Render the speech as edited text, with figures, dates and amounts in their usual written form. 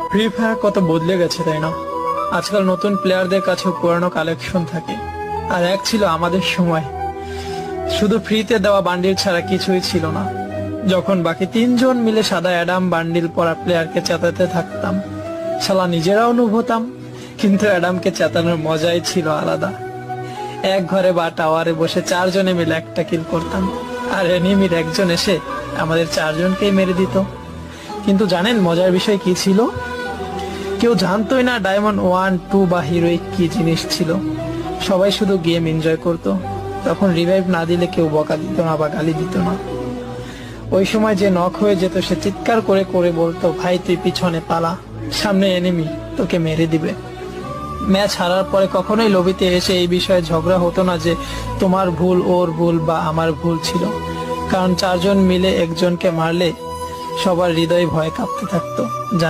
Free fire কত বদলে গেছে তাই না? আজকাল নতুন প্লেয়ারদের কাছে পুরানো কালেকশন থাকে, আর এক ছিল আমাদের সময়, শুধু ফ্রিতে দেওয়া বান্ডিল ছাড়া কিছুই ছিল না। যখন বাকি তিনজন মিলে সাদা অ্যাডাম বান্ডিল পরা প্লেয়ারকে চেতাতে থাকতাম, শালা নিজেরাও অনুভব হতাম, কিন্তু অ্যাডামকে চেতানোর মজাই ছিল আলাদা। এক ঘরে বা টাওয়ারে বসে চারজনে মিলে একটা কিল করতাম, আর এনিমির একজন এসে আমাদের চারজনকেই মেরে দিত। কিন্তু জানেন মজার বিষয় কি ছিল? কেউ জানতোই না ডায়মন্ড 1, 2 বা হিরোইক কি জিনিস ছিল। সবাই শুধু গেম এনজয় করত। তখন রিভাইভ না দিলে কেউ বকা দিত না বা গালি দিত না। ওই সময় যে নক হয়ে যেত সে চিৎকার করে করে বলতো, ভাই তুই পিছনে পালা, সামনে এনিমি, তোকে মেরে দিবে। ম্যাচ হারার পরে কখনোই লবিতে এসে এই বিষয়ে ঝগড়া হতো না যে তোমার ভুল, ওর ভুল বা আমার ভুল ছিল, কারণ চারজন মিলে একজনকে মারলে সবার হৃদয় ভয়ে কাঁপতে থাকতো।